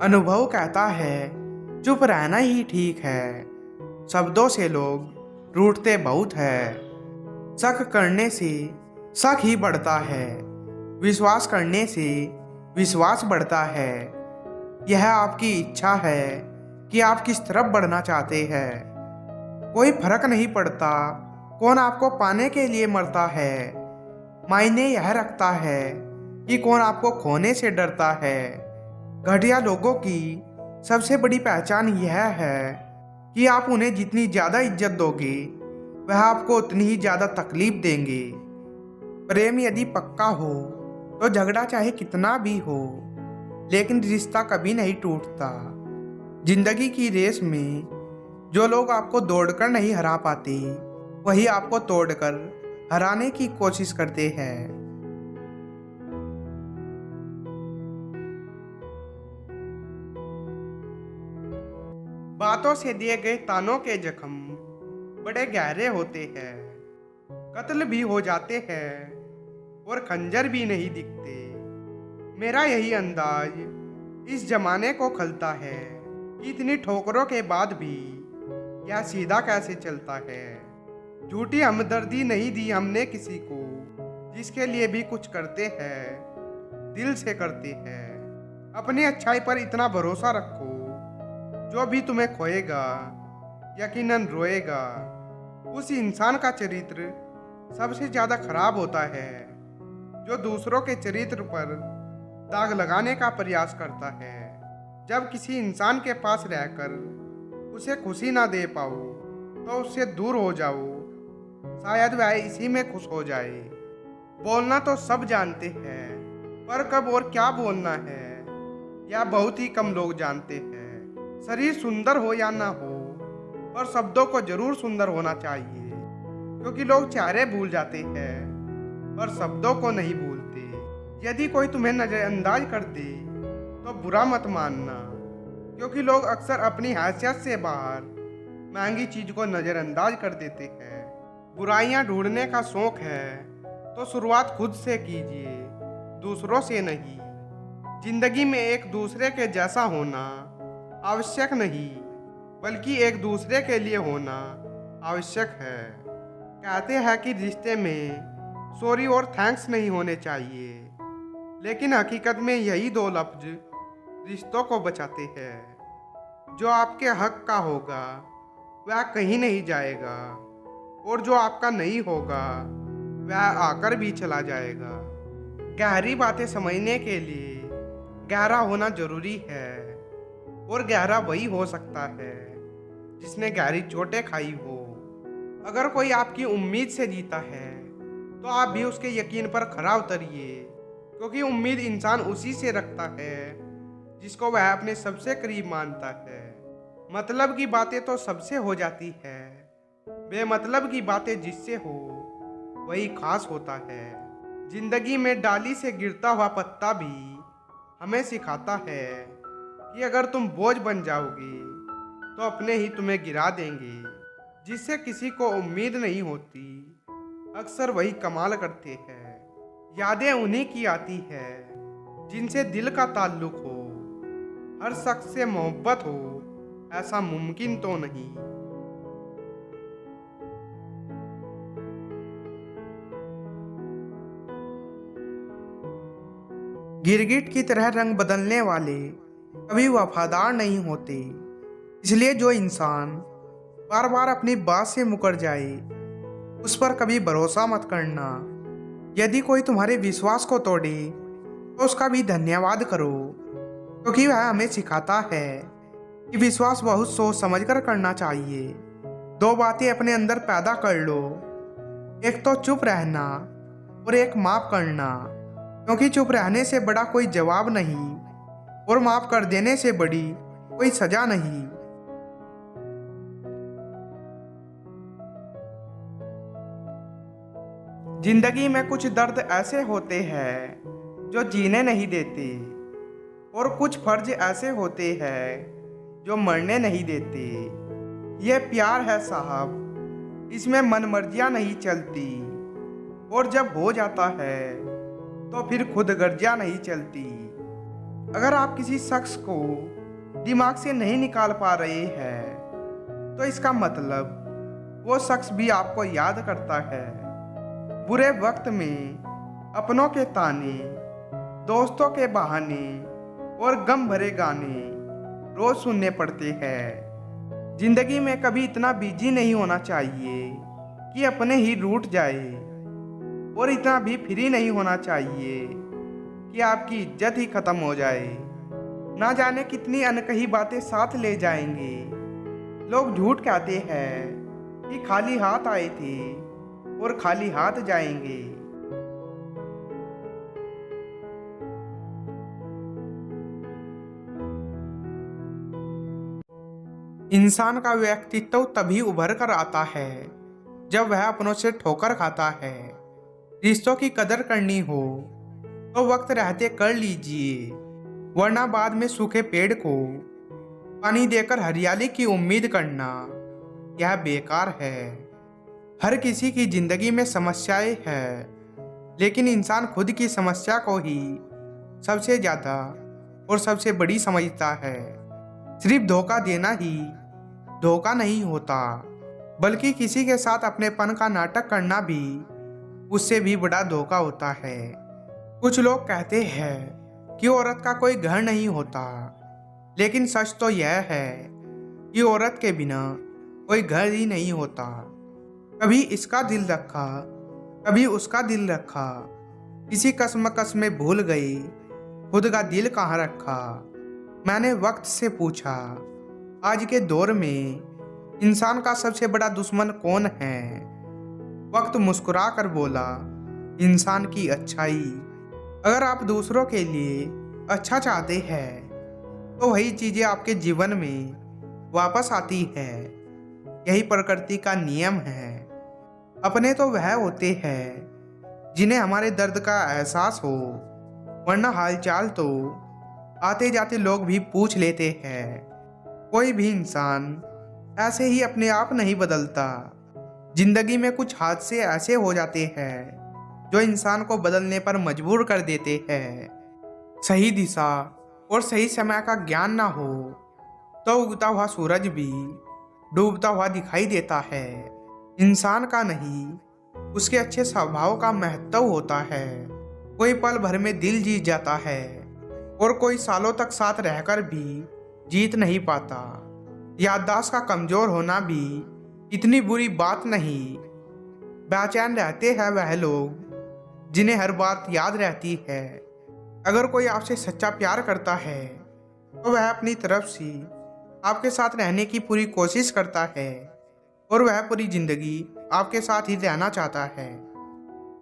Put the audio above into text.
अनुभव कहता है चुप रहना ही ठीक है। शब्दों से लोग रूठते बहुत है। शक करने से शक ही बढ़ता है। विश्वास करने से विश्वास बढ़ता है। यह आपकी इच्छा है कि आप किस तरफ बढ़ना चाहते हैं। कोई फर्क नहीं पड़ता कौन आपको पाने के लिए मरता है। मायने यह रखता है कि कौन आपको खोने से डरता है। घटिया लोगों की सबसे बड़ी पहचान यह है कि आप उन्हें जितनी ज़्यादा इज्जत दोगे वह आपको उतनी ही ज़्यादा तकलीफ देंगे। प्रेम यदि पक्का हो तो झगड़ा चाहे कितना भी हो, लेकिन रिश्ता कभी नहीं टूटता। जिंदगी की रेस में जो लोग आपको दौड़कर नहीं हरा पाते वही आपको तोड़कर हराने की कोशिश करते हैं। बातों से दिए गए तानों के जख्म बड़े गहरे होते हैं। कत्ल भी हो जाते हैं और खंजर भी नहीं दिखते। मेरा यही अंदाज इस जमाने को खलता है कि इतनी ठोकरों के बाद भी यह सीधा कैसे चलता है। झूठी हमदर्दी नहीं दी हमने किसी को, जिसके लिए भी कुछ करते हैं दिल से करते हैं। अपनी अच्छाई पर इतना भरोसा रखो, जो भी तुम्हें खोएगा यकीनन रोएगा। उस इंसान का चरित्र सबसे ज्यादा खराब होता है जो दूसरों के चरित्र पर दाग लगाने का प्रयास करता है। जब किसी इंसान के पास रहकर उसे खुशी ना दे पाओ तो उससे दूर हो जाओ, शायद वह इसी में खुश हो जाए। बोलना तो सब जानते हैं, पर कब और क्या बोलना है यह बहुत ही कम लोग जानते हैं। शरीर सुंदर हो या ना हो, पर शब्दों को जरूर सुंदर होना चाहिए, क्योंकि लोग चेहरे भूल जाते हैं पर शब्दों को नहीं भूलते। यदि कोई तुम्हें नजरअंदाज कर दे तो बुरा मत मानना, क्योंकि लोग अक्सर अपनी हैसियत से बाहर महंगी चीज को नजरअंदाज कर देते हैं। बुराइयां ढूंढने का शौक है तो शुरुआत खुद से कीजिए, दूसरों से नहीं। जिंदगी में एक दूसरे के जैसा होना आवश्यक नहीं, बल्कि एक दूसरे के लिए होना आवश्यक है। कहते हैं कि रिश्ते में सॉरी और थैंक्स नहीं होने चाहिए, लेकिन हकीकत में यही दो लफ्ज रिश्तों को बचाते हैं। जो आपके हक का होगा वह कहीं नहीं जाएगा, और जो आपका नहीं होगा वह आकर भी चला जाएगा। गहरी बातें समझने के लिए गहरा होना जरूरी है, और गहरा वही हो सकता है जिसने गहरी चोटें खाई हो। अगर कोई आपकी उम्मीद से जीता है तो आप भी उसके यकीन पर खरा उतरिए, क्योंकि उम्मीद इंसान उसी से रखता है जिसको वह अपने सबसे करीब मानता है। मतलब की बातें तो सबसे हो जाती है, बेमतलब की बातें जिससे हो वही खास होता है। जिंदगी में डाली से गिरता हुआ पत्ता भी हमें सिखाता है कि अगर तुम बोझ बन जाओगे तो अपने ही तुम्हें गिरा देंगे। जिससे किसी को उम्मीद नहीं होती अक्सर वही कमाल करते हैं। यादें उन्हीं की आती है जिनसे दिल का ताल्लुक हो। हर शख्स से मोहब्बत हो ऐसा मुमकिन तो नहीं। गिरगिट की तरह रंग बदलने वाले कभी वफादार नहीं होते। इसलिए जो इंसान बार बार अपनी बात से मुकर जाए उस पर कभी भरोसा मत करना। यदि कोई तुम्हारे विश्वास को तोड़े तो उसका भी धन्यवाद करो, क्योंकि वह हमें सिखाता है कि विश्वास बहुत सोच समझ कर करना चाहिए। दो बातें अपने अंदर पैदा कर लो, एक तो चुप रहना और एक माफ करना, क्योंकि चुप रहने से बड़ा कोई जवाब नहीं और माफ कर देने से बड़ी कोई सजा नहीं। जिंदगी में कुछ दर्द ऐसे होते हैं जो जीने नहीं देते, और कुछ फर्ज ऐसे होते हैं जो मरने नहीं देते। यह प्यार है साहब, इसमें मनमर्जियाँ नहीं चलती, और जब हो जाता है तो फिर खुद गर्जियाँ नहीं चलती। अगर आप किसी शख्स को दिमाग से नहीं निकाल पा रहे हैं तो इसका मतलब वो शख्स भी आपको याद करता है। बुरे वक्त में अपनों के ताने, दोस्तों के बहाने और गम भरे गाने रोज सुनने पड़ते हैं। जिंदगी में कभी इतना बिजी नहीं होना चाहिए कि अपने ही रूठ जाए, और इतना भी फ्री नहीं होना चाहिए कि आपकी इज्जत ही खत्म हो जाए। ना जाने कितनी अनकही बातें साथ ले जाएंगे। लोग झूठ कहते हैं कि खाली हाथ आए थे और खाली हाथ जाएंगे। इंसान का व्यक्तित्व तभी उभर कर आता है जब वह अपनों से ठोकर खाता है। रिश्तों की कदर करनी हो तो वक्त रहते कर लीजिए, वरना बाद में सूखे पेड़ को पानी देकर हरियाली की उम्मीद करना यह बेकार है। हर किसी की जिंदगी में समस्याएं हैं, लेकिन इंसान खुद की समस्या को ही सबसे ज्यादा और सबसे बड़ी समझता है। सिर्फ धोखा देना ही धोखा नहीं होता, बल्कि किसी के साथ अपनेपन का नाटक करना भी उससे भी बड़ा धोखा होता है। कुछ लोग कहते हैं कि औरत का कोई घर नहीं होता, लेकिन सच तो यह है कि औरत के बिना कोई घर ही नहीं होता। कभी इसका दिल रखा, कभी उसका दिल रखा, किसी कसमकस में भूल गई खुद का दिल कहाँ रखा। मैंने वक्त से पूछा, आज के दौर में इंसान का सबसे बड़ा दुश्मन कौन है? वक्त मुस्कुरा कर बोला, इंसान की अच्छाई। अगर आप दूसरों के लिए अच्छा चाहते हैं तो वही चीजें आपके जीवन में वापस आती है। यही प्रकृति का नियम है। अपने तो वह होते हैं जिन्हें हमारे दर्द का एहसास हो, वरना हालचाल तो आते जाते लोग भी पूछ लेते हैं। कोई भी इंसान ऐसे ही अपने आप नहीं बदलता। जिंदगी में कुछ हादसे ऐसे हो जाते हैं जो इंसान को बदलने पर मजबूर कर देते हैं। सही दिशा और सही समय का ज्ञान ना हो तो उगता हुआ सूरज भी डूबता हुआ दिखाई देता है। इंसान का नहीं, उसके अच्छे स्वभाव का महत्व होता है। कोई पल भर में दिल जीत जाता है और कोई सालों तक साथ रहकर भी जीत नहीं पाता। याददाश्त का कमजोर होना भी इतनी बुरी बात नहीं। बेचैन रहते हैं वह लोग जिन्हें हर बात याद रहती है। अगर कोई आपसे सच्चा प्यार करता है तो वह अपनी तरफ से आपके साथ रहने की पूरी कोशिश करता है, और वह पूरी जिंदगी आपके साथ ही रहना चाहता है।